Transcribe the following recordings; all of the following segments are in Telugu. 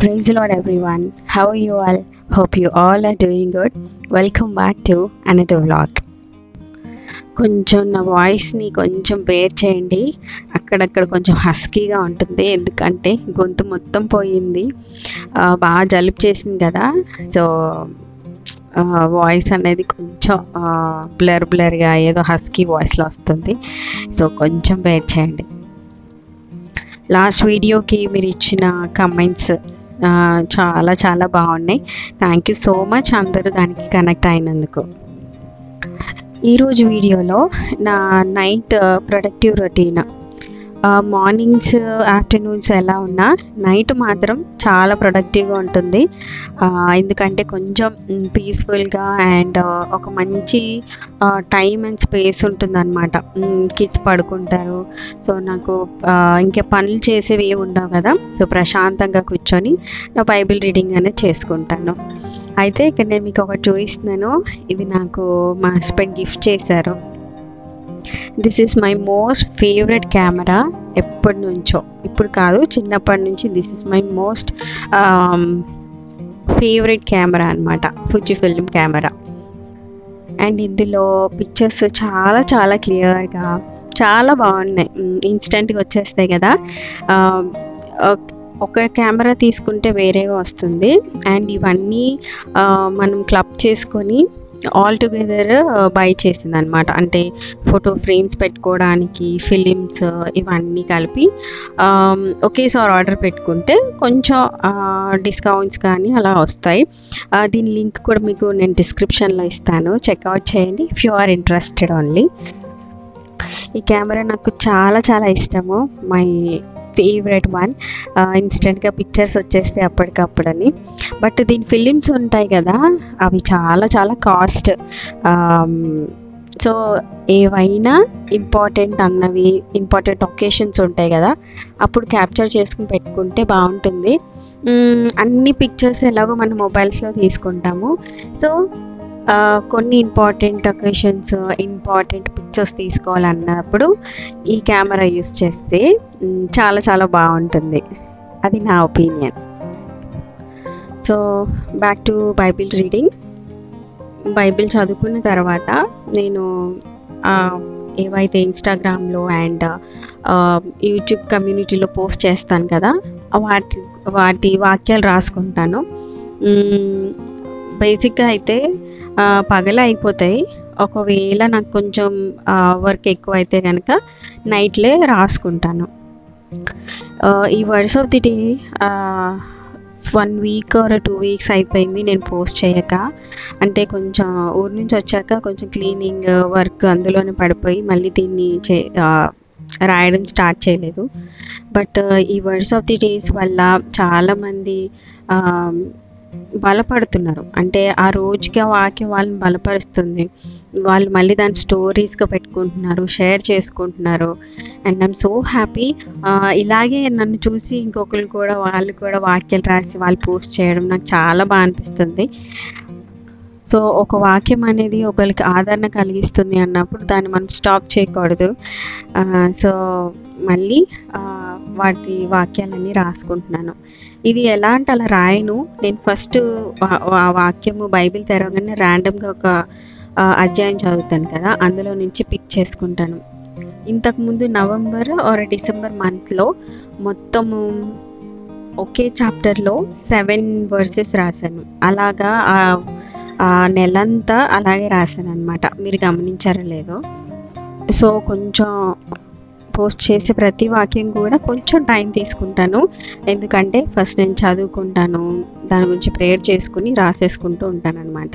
Praise the Lord, everyone. How are you all? Hope you all are doing good. Welcome back to another vlog. కొంచెం నా వాయిస్ని కొంచెం బేర్ చేయండి. అక్కడక్కడ కొంచెం హస్కీగా ఉంటుంది, ఎందుకంటే గొంతు మొత్తం పోయింది. బాగా జలుబు చేసింది కదా, సో వాయిస్ అనేది కొంచెం బ్లర్గా ఏదో హస్కీ వాయిస్లో వస్తుంది. సో కొంచెం బేర్ చేయండి. లాస్ట్ వీడియోకి మీరు ఇచ్చిన కమెంట్స్ చాలా చాలా బాగున్నాయి. థ్యాంక్ యూ సో మచ్ అందరూ దానికి కనెక్ట్ అయినందుకు. ఈరోజు వీడియోలో నా night productive routine, mornings afternoons ఎలా ఉన్నా నైట్ మాత్రం చాలా ప్రొడక్టివ్గా ఉంటుంది. ఎందుకంటే కొంచెం పీస్ఫుల్గా అండ్ ఒక మంచి టైం అండ్ స్పేస్ ఉంటుందన్నమాట. కిడ్స్ పడుకుంటారు, సో నాకు ఇంకా పనులు చేసేవి ఏమి ఉండవు కదా, సో ప్రశాంతంగా కూర్చొని నా బైబిల్ రీడింగ్ అనేది చేసుకుంటాను. అయితే ఇక్కడ నేను మీకు ఒకటి చూపిస్తున్నాను. ఇది నాకు మా హస్బెండ్ గిఫ్ట్ చేశారు. This is my most favourite camera. ఎప్పటి నుంచో, ఇప్పుడు కాదు, చిన్నప్పటి నుంచి this is my most favourite camera అనమాట, ఫుజీ ఫిల్మ్ కెమెరా. అండ్ ఇందులో పిక్చర్స్ చాలా చాలా క్లియర్గా చాలా బాగున్నాయి, ఇన్స్టెంట్గా వచ్చేస్తాయి కదా. ఒక కెమెరా తీసుకుంటే వేరేగా వస్తుంది, అండ్ ఇవన్నీ మనం క్లబ్ చేసుకొని ఆల్ టుగెదర్ బై చేసింది అనమాట. అంటే ఫోటో ఫ్రేమ్స్ పెట్టుకోవడానికి, ఫిలిమ్స్, ఇవన్నీ కలిపి ఒకేసారి ఆర్డర్ పెట్టుకుంటే కొంచెం డిస్కౌంట్స్ కానీ అలా వస్తాయి. దీని లింక్ కూడా మీకు నేను డిస్క్రిప్షన్లో ఇస్తాను, చెక్అవుట్ చేయండి if you are interested only. ఈ కెమెరా నాకు చాలా చాలా ఇష్టము, మై ఫేవరెట్ వన్. ఇన్స్టెంట్గా పిక్చర్స్ వచ్చేస్తే అప్పటికప్పుడని. బట్ దీని ఫిలిమ్స్ ఉంటాయి కదా, అవి చాలా చాలా కాస్ట్. సో ఏవైనా ఇంపార్టెంట్ ఒకేషన్స్ ఉంటాయి కదా, అప్పుడు క్యాప్చర్ చేసుకుని పెట్టుకుంటే బాగుంటుంది. అన్ని పిక్చర్స్ ఎలాగో మన మొబైల్స్లో తీసుకుంటాము, సో కొన్ని ఇంపార్టెంట్ ఒకేషన్స్, ఇంపార్టెంట్ పిక్చర్స్ తీసుకోవాలన్నప్పుడు ఈ కెమెరా యూస్ చేస్తే చాలా చాలా బాగుంటుంది. అది నా opinion. So back to Bible reading. Bible చదువుకున్న తర్వాత నేను ఏవైతే ఇన్స్టాగ్రామ్లో అండ్ యూట్యూబ్ కమ్యూనిటీలో పోస్ట్ చేస్తాను కదా, వాటి వాక్యాలు రాసుకుంటాను. బేసిక్గా అయితే పగల అయిపోతాయి. ఒకవేళ నాకు కొంచెం వర్క్ ఎక్కువ అయితే కనుక నైట్లే రాసుకుంటాను. ఈ words of the day 1 week or 2 weeks అయిపోయింది నేను పోస్ట్ చేయక. అంటే కొంచెం ఊరి నుంచి వచ్చాక కొంచెం క్లీనింగ్ వర్క్ అందులోనే పడిపోయి మళ్ళీ దీన్ని రాయడం స్టార్ట్ చేయలేదు. బట్ ఈ వర్డ్స్ ఆఫ్ ది డేస్ వల్ల చాలామంది బలపడుతున్నారు. అంటే ఆ రోజుకి ఆ వాక్యం వాళ్ళని బలపరుస్తుంది. వాళ్ళు మళ్ళీ దాన్ని స్టోరీస్గా పెట్టుకుంటున్నారు, షేర్ చేసుకుంటున్నారు. And I'm so happy. ఇలాగే నన్ను చూసి ఇంకొకరు కూడా వాళ్ళు కూడా వాక్యాలు రాసి వాళ్ళు పోస్ట్ చేయడం నాకు చాలా బాగా అనిపిస్తుంది. సో ఒక వాక్యం అనేది ఒకరికి ఆదరణ కలిగిస్తుంది అన్నప్పుడు దాన్ని మనం స్టాప్ చేయకూడదు. సో మళ్ళీ వాటి వాక్యాలన్నీ రాసుకుంటున్నాను. ఇది ఎలా అంటే అలా రాయను. నేను ఫస్ట్ ఆ వాక్యము బైబిల్ తెరవగానే ర్యాండమ్గా ఒక అధ్యాయం చదువుతాను కదా, అందులో నుంచి పిక్ చేసుకుంటాను. ఇంతకుముందు నవంబర్ ఆర్ డిసెంబర్ మంత్లో మొత్తము ఒకే చాప్టర్లో 7 వర్సెస్ రాశాను. అలాగా ఆ నెలంతా అలాగే రాశాను అనమాట. మీరు గమనించారో లేదో. సో కొంచెం పోస్ట్ చేసే ప్రతి వాక్యం కూడా కొంచెం టైం తీసుకుంటాను, ఎందుకంటే ఫస్ట్ నేను చదువుకుంటాను, దాని గురించి ప్రేయర్ చేసుకుని రాసేసుకుంటూ ఉంటాను అనమాట.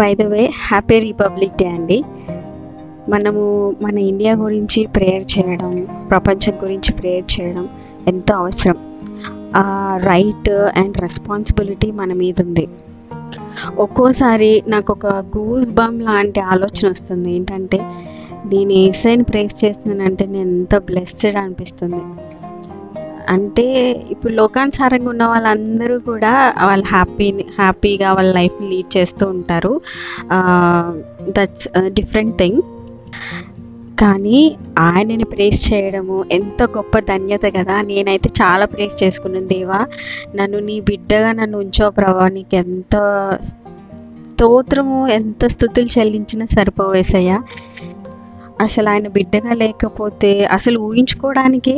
By the way, happy republic day అండి. మనము మన ఇండియా గురించి ప్రేయర్ చేయడం, ప్రపంచం గురించి ప్రేయర్ చేయడం ఎంతో అవసరం. రైట్ అండ్ రెస్పాన్సిబిలిటీ మన మీద ఉంది. ఒక్కోసారి నాకు ఒక గూస్ బమ్ లాంటి ఆలోచన వస్తుంది. ఏంటంటే నేను యేసయ్యని ప్రేస్ చేస్తున్నానంటే నేను ఎంత బ్లెస్డ్ అనిపిస్తుంది. అంటే ఇప్పుడు లోకానుసారంగా ఉన్న వాళ్ళందరూ కూడా వాళ్ళు హ్యాపీగా వాళ్ళ లైఫ్ని లీడ్ చేస్తూ ఉంటారు. That's different thing. కానీ ఆయనని ప్రేస్ చేయడము ఎంత గొప్ప ధన్యత కదా. నేనైతే చాలా ప్రేస్ చేసుకున్నాను. దేవా, నన్ను నీ బిడ్డగా నన్ను ఉంచావు ప్రభా, నీకు ఎంత స్తోత్రము, ఎంత స్తుతులు చెల్లించినా సరిపోవేసయ్యా. అసలు ఆయన బిడ్డగా లేకపోతే అసలు ఊహించుకోవడానికే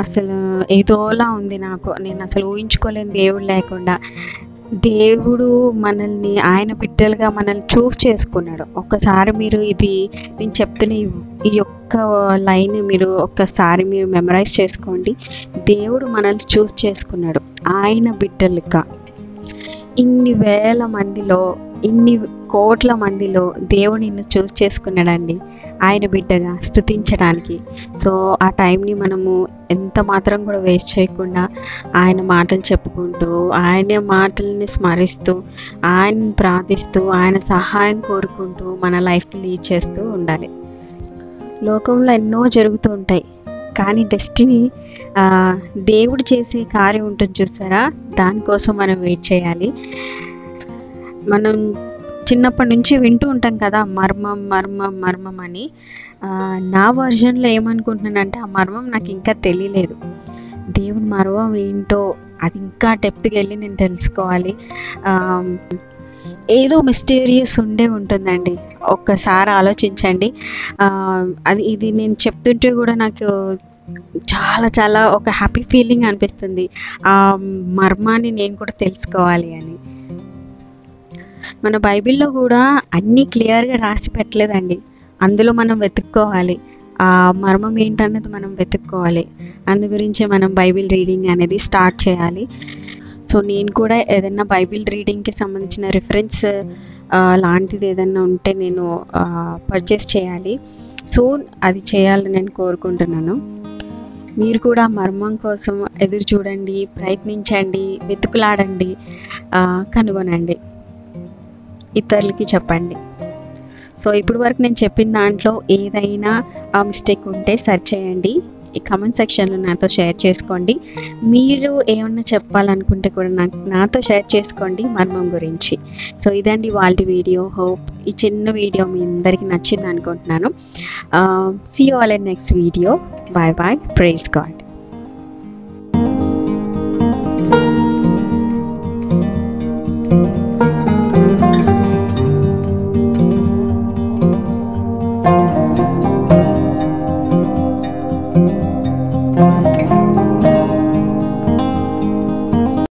అసలు ఏదోలా ఉంది నాకు. నేను అసలు ఊహించుకోలేను దేవుడు లేకుండా. దేవుడు మనల్ని ఆయన బిడ్డలుగా మనల్ని చూస్ చేసుకున్నాడు. ఒక్కసారి మీరు ఇది నేను చెప్తున్న ఈ యొక్క లైన్ మీరు ఒక్కసారి మీరు మెమరైజ్ చేసుకోండి. దేవుడు మనల్ని చూస్ చేసుకున్నాడు ఆయన బిడ్డలుగా. ఇన్ని వేల మందిలో, ఇన్ని కోట్ల మందిలో దేవుడు నిన్ను చూస్ చేసుకున్నాడండి ఆయన బిడ్డగా స్తుతించడానికి. సో ఆ టైంని మనము ఎంత మాత్రం కూడా వేస్ట్ చేయకుండా ఆయన మాటలు చెప్పుకుంటూ, ఆయన మాటల్ని స్మరిస్తూ, ఆయన్ని ప్రార్థిస్తూ, ఆయన సహాయం కోరుకుంటూ మన లైఫ్ని లీడ్ చేస్తూ ఉండాలి. లోకంలో ఎన్నో జరుగుతూ ఉంటాయి, కానీ డెస్టినీ దేవుడు చేసే కార్యం ఉంటుంది చూస్తారా, దానికోసం మనం వెయిట్ చేయాలి. మనం చిన్నప్పటి నుంచి వింటూ ఉంటాం కదా, మర్మం మర్మం మర్మం అని. నా వర్జన్లో ఏమనుకుంటున్నానంటే, ఆ మర్మం నాకు ఇంకా తెలియలేదు. దేవుని మర్మం ఏంటో అది ఇంకా డెప్త్కి వెళ్ళి నేను తెలుసుకోవాలి. ఏదో మిస్టీరియస్ ఉంటుందండి. ఒక్కసారి ఆలోచించండి. ఇది నేను చెప్తుంటే కూడా నాకు చాలా చాలా ఒక హ్యాపీ ఫీలింగ్ అనిపిస్తుంది. ఆ మర్మాన్ని నేను కూడా తెలుసుకోవాలి అని. మన బైబిల్లో కూడా అన్నీ క్లియర్గా రాసి పెట్టలేదండి. అందులో మనం వెతుక్కోవాలి. ఆ మర్మం ఏంటన్నది మనం వెతుక్కోవాలి. అందు గురించి మనం బైబిల్ రీడింగ్ అనేది స్టార్ట్ చేయాలి. సో నేను కూడా ఏదైనా బైబిల్ రీడింగ్కి సంబంధించిన రిఫరెన్స్ లాంటిది ఏదైనా ఉంటే నేను పర్చేస్ చేయాలి. సో అది చేయాలని నేను కోరుకుంటున్నాను. మీరు కూడా మర్మం కోసం ఎదురు చూడండి, ప్రయత్నించండి, వెతుకులాడండి, కనుగొనండి, ఇతరులకి చెప్పండి. సో ఇప్పుడు వరకు నేను చెప్పిన దాంట్లో ఏదైనా మిస్టేక్ ఉంటే సర్చ్ చేయండి, ఈ కామెంట్ సెక్షన్లో నాతో షేర్ చేసుకోండి. మీరు ఏమన్నా చెప్పాలనుకుంటే కూడా నాతో షేర్ చేసుకోండి మర్మం గురించి. సో ఇదండి వాళ్ళ వీడియో. హోప్ ఈ చిన్న వీడియో మీ అందరికీ నచ్చింది అనుకుంటున్నాను. See you all in next video. Bye bye. Praise God.